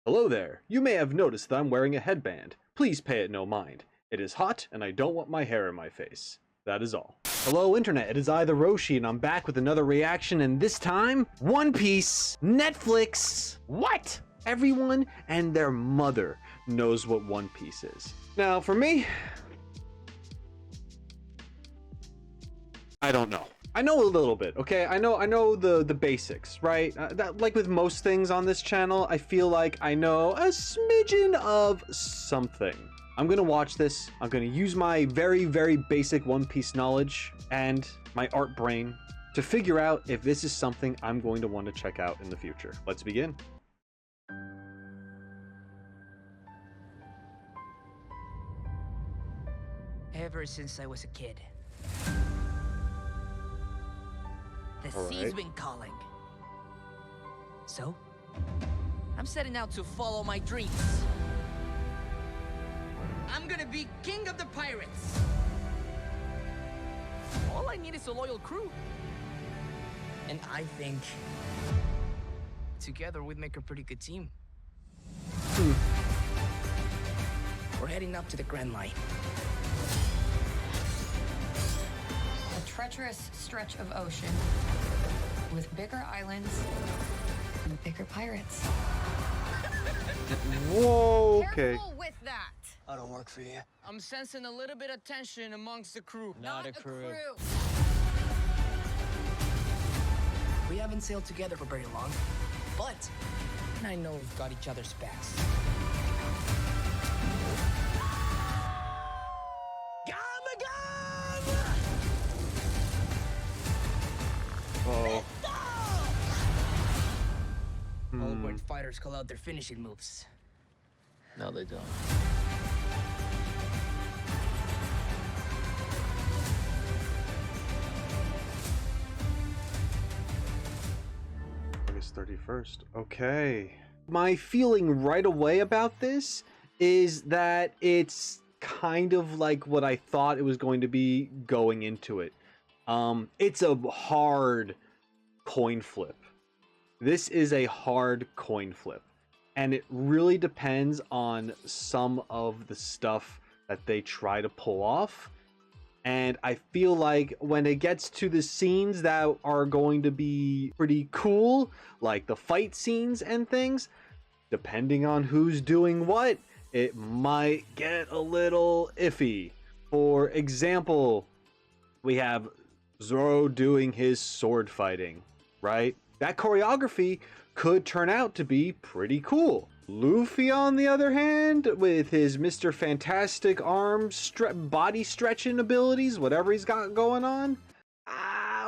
Hello there. You may have noticed that I'm wearing a headband. Please pay it no mind. It is hot, and I don't want my hair in my face. That is all. Hello Internet, it is I, the Roshi, and I'm back with another reaction, and this time, One Piece, Netflix. What? Everyone and their mother knows what One Piece is. Now, for me, I don't know. I know a little bit, okay? I know the basics, right? That, like with most things on this channel, I feel like I know a smidgen of something. I'm gonna watch this. I'm gonna use my very, very basic One Piece knowledge and my art brain to figure out if this is something I'm going to want to check out in the future. Let's begin. Ever since I was a kid, the All sea's right. been calling. So, I'm setting out to follow my dreams. I'm gonna be king of the pirates. All I need is a loyal crew. And I think together we'd make a pretty good team. We're heading up to the Grand Line. A treacherous stretch of ocean with bigger islands and bigger pirates. Whoa, okay. Careful with that. I don't work for you. I'm sensing a little bit of tension amongst the crew. Not a crew. We haven't sailed together for very long, but I know we've got each other's backs. Oh. Old when fighters call out their finishing moves. No, they don't. August 31st. Okay. My feeling right away about this is that it's kind of like what I thought it was going to be going into it. It's a hard coin flip. This is a hard coin flip. And it really depends on some of the stuff that they try to pull off. And I feel like when it gets to the scenes that are going to be pretty cool, like the fight scenes and things, depending on who's doing what, it might get a little iffy. For example, we have Zoro doing his sword fighting, right? That choreography could turn out to be pretty cool. Luffy, on the other hand, with his Mr. Fantastic arm body stretching abilities, whatever he's got going on,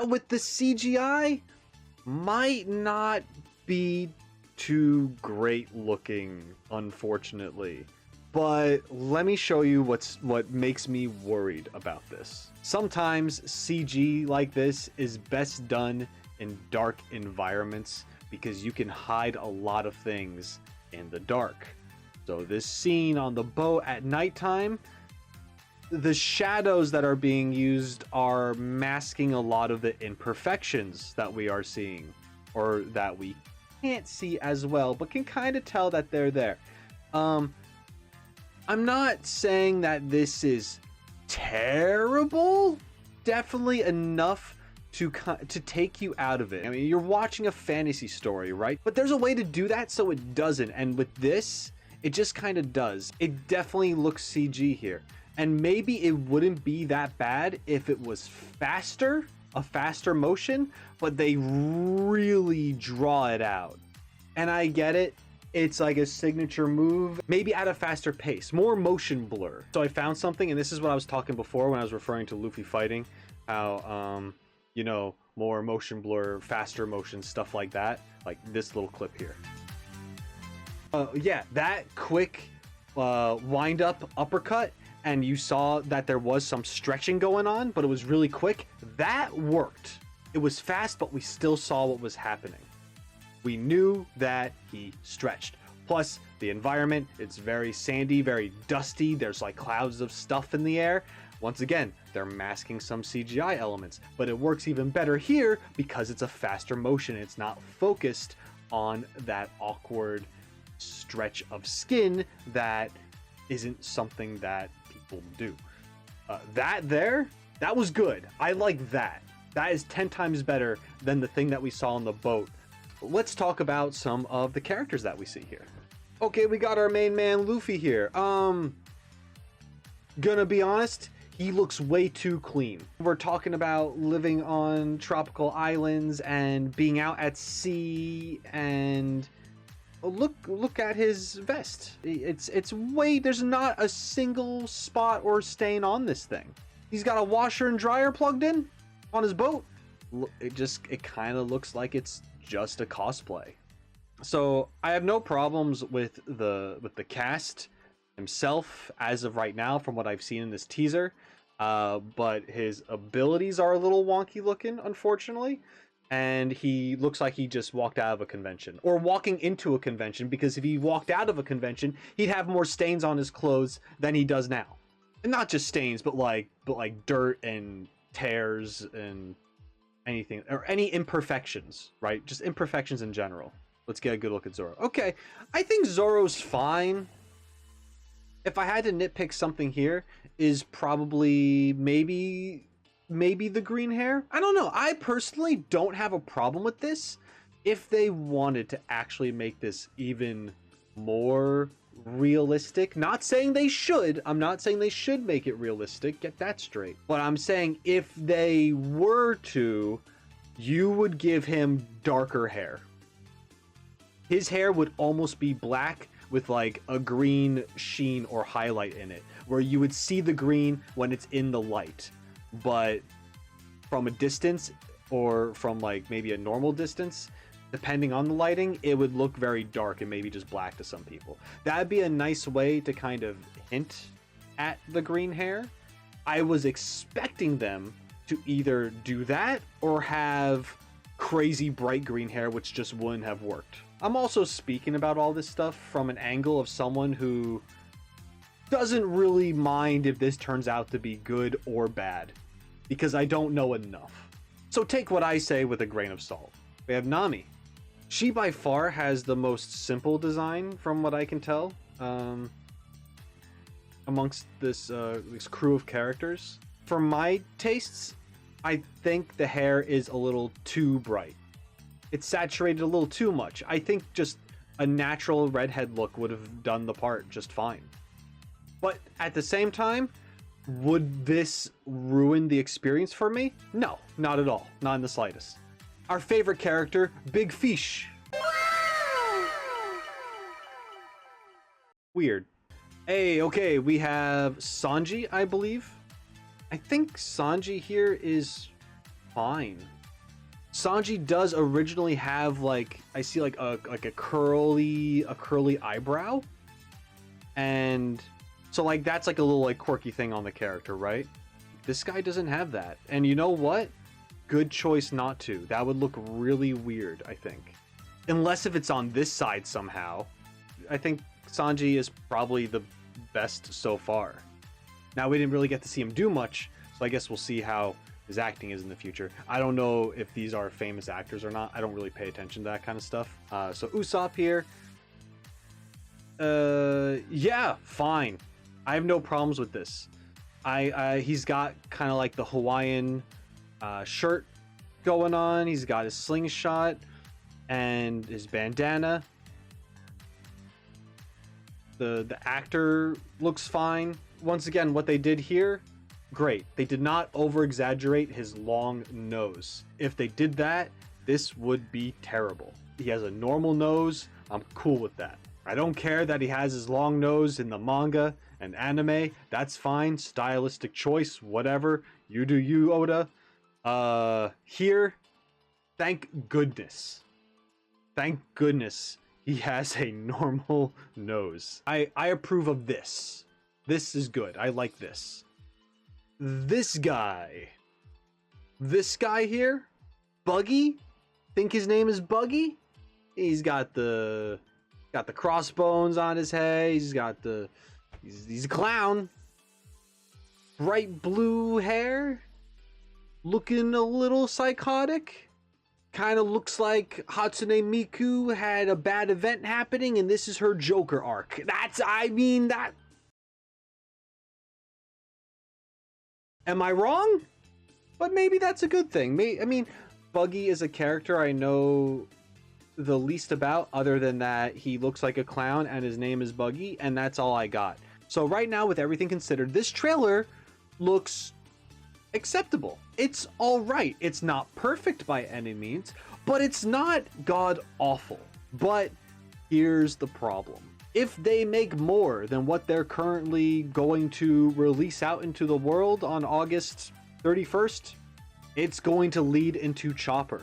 with the CGI, might not be too great looking, unfortunately. But let me show you what makes me worried about this. Sometimes CG like this is best done in dark environments because you can hide a lot of things in the dark. So this scene on the boat at nighttime, the shadows that are being used are masking a lot of the imperfections that we are seeing, or that we can't see as well, but can kind of tell that they're there. I'm not saying that this is terrible, definitely enough to take you out of it. I mean, you're watching a fantasy story, right? But there's a way to do that so it doesn't. And with this, it just kind of does. It definitely looks CG here. And maybe it wouldn't be that bad if it was faster, a faster motion, but they really draw it out. And I get it. It's like a signature move, maybe at a faster pace, more motion blur. So I found something, and this is what I was talking before when I was referring to Luffy fighting, how, you know, more motion blur, faster motion, stuff like that. Like this little clip here. Yeah, that quick wind up uppercut, and you saw that there was some stretching going on, but it was really quick. That worked. It was fast, but we still saw what was happening. We knew that he stretched. Plus, the environment, it's very sandy, very dusty. There's like clouds of stuff in the air. Once again, they're masking some CGI elements, but it works even better here because it's a faster motion. It's not focused on that awkward stretch of skin that isn't something that people do. That was good. I like that. That is 10 times better than the thing that we saw on the boat. Let's talk about some of the characters that we see here. Okay, we got our main man Luffy here. Gonna be honest, he looks way too clean. We're talking about living on tropical islands and being out at sea, and look at his vest. It's way, there's not a single spot or stain on this thing. He's got a washer and dryer plugged in on his boat. It kind of looks like it's just a cosplay. So I have no problems with the cast himself as of right now from what I've seen in this teaser, but his abilities are a little wonky looking, unfortunately, and he looks like he just walked out of a convention, or walking into a convention, because if he walked out of a convention he'd have more stains on his clothes than he does now. And not just stains, but like dirt and tears and anything, or any imperfections, right? Just imperfections in general. Let's get a good look at Zoro. Okay, I think Zoro's fine. If I had to nitpick something here, is probably maybe the green hair. I don't know. I personally don't have a problem with this if they wanted to actually make this even more realistic. Not saying they should. I'm not saying they should make it realistic. Get that straight. But I'm saying if they were to, you would give him darker hair. His hair would almost be black with like a green sheen or highlight in it, where you would see the green when it's in the light, but from a distance, or from like maybe a normal distance, depending on the lighting, it would look very dark and maybe just black to some people. That'd be a nice way to kind of hint at the green hair. I was expecting them to either do that or have crazy bright green hair, which just wouldn't have worked. I'm also speaking about all this stuff from an angle of someone who doesn't really mind if this turns out to be good or bad, because I don't know enough. So take what I say with a grain of salt. We have Nami. She by far has the most simple design from what I can tell, amongst this crew of characters. For my tastes, I think the hair is a little too bright. It's saturated a little too much. I think just a natural redhead look would have done the part just fine. But at the same time, would this ruin the experience for me? No, not at all. Not in the slightest. Our favorite character, Big Fish. Weird. Hey, okay, we have Sanji, I believe. I think Sanji here is fine. Sanji does originally have like, I see like a curly eyebrow, and so like that's like a little like quirky thing on the character, right? This guy doesn't have that, and you know what? Good choice not to. That would look really weird, I think, unless if it's on this side somehow. I think Sanji is probably the best so far. Now, we didn't really get to see him do much, so I guess we'll see how his acting is in the future. I don't know if these are famous actors or not. I don't really pay attention to that kind of stuff. So Usopp here. Yeah, fine. I have no problems with this. He's got kind of like the Hawaiian shirt going on. He's got his slingshot and his bandana. The actor looks fine. Once again, what they did here, great. They did not over-exaggerate his long nose. If they did that, this would be terrible. He has a normal nose. I'm cool with that. I don't care that he has his long nose in the manga and anime. That's fine. Stylistic choice, whatever. You do you, Oda. Here, thank goodness. Thank goodness he has a normal nose. I approve of this. This is good. I like this. This guy here, Buggy, think his name is Buggy. He's got the crossbones on his head. He's a clown. Bright blue hair, looking a little psychotic. kind of looks like Hatsune Miku had a bad event happening and this is her Joker arc. That... Am I wrong? But maybe that's a good thing. I mean, Buggy is a character I know the least about, other than that he looks like a clown and his name is Buggy, and that's all I got. So right now, with everything considered, this trailer looks acceptable. It's all right. It's not perfect by any means, but it's not god awful. But here's the problem. If they make more than what they're currently going to release out into the world on August 31st, it's going to lead into Chopper.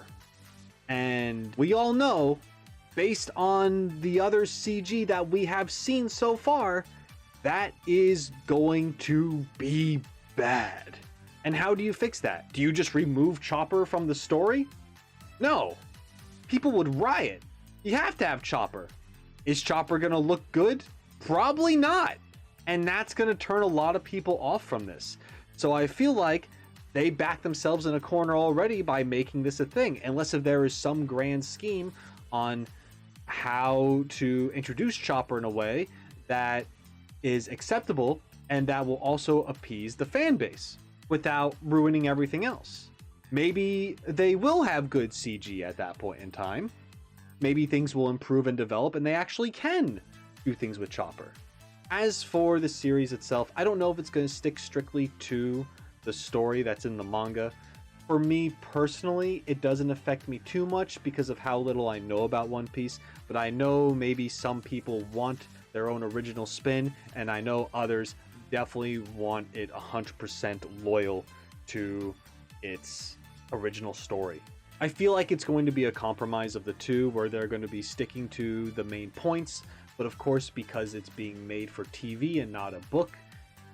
And we all know, based on the other CG that we have seen so far, that is going to be bad. And how do you fix that? Do you just remove Chopper from the story? No. People would riot. You have to have Chopper. Is Chopper gonna look good? Probably not. And that's gonna turn a lot of people off from this. So I feel like they back themselves in a corner already by making this a thing, unless if there is some grand scheme on how to introduce Chopper in a way that is acceptable and that will also appease the fan base without ruining everything else. Maybe they will have good CG at that point in time. Maybe things will improve and develop and they actually can do things with Chopper. As for the series itself, I don't know if it's going to stick strictly to the story that's in the manga. For me personally, it doesn't affect me too much because of how little I know about One Piece, but I know maybe some people want their own original spin, and I know others definitely want it 100% loyal to its original story. I feel like it's going to be a compromise of the two, where they're going to be sticking to the main points, but of course, because it's being made for TV and not a book,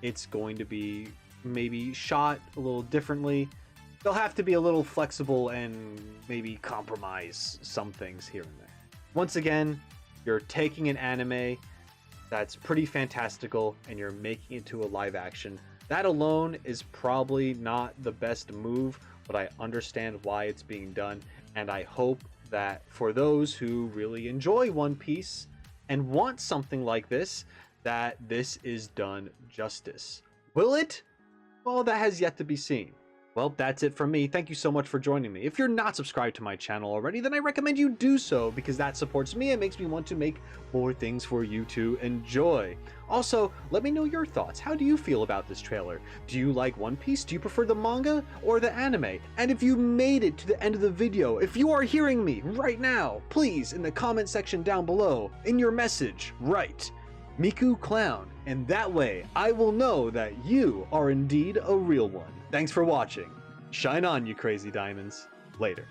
it's going to be maybe shot a little differently. They'll have to be a little flexible and maybe compromise some things here and there. Once again, you're taking an anime that's pretty fantastical and you're making it to a live action. That alone is probably not the best move, but I understand why it's being done, and I hope that for those who really enjoy One Piece and want something like this, that this is done justice. Will it? Well, that has yet to be seen. Well, that's it from me. Thank you so much for joining me. If you're not subscribed to my channel already, then I recommend you do so, because that supports me and makes me want to make more things for you to enjoy. Also, let me know your thoughts. How do you feel about this trailer? Do you like One Piece? Do you prefer the manga or the anime? And if you made it to the end of the video, if you are hearing me right now, please, in the comment section down below, in your message, write Miku Clown, and that way I will know that you are indeed a real one. Thanks for watching. Shine on, you crazy diamonds. Later.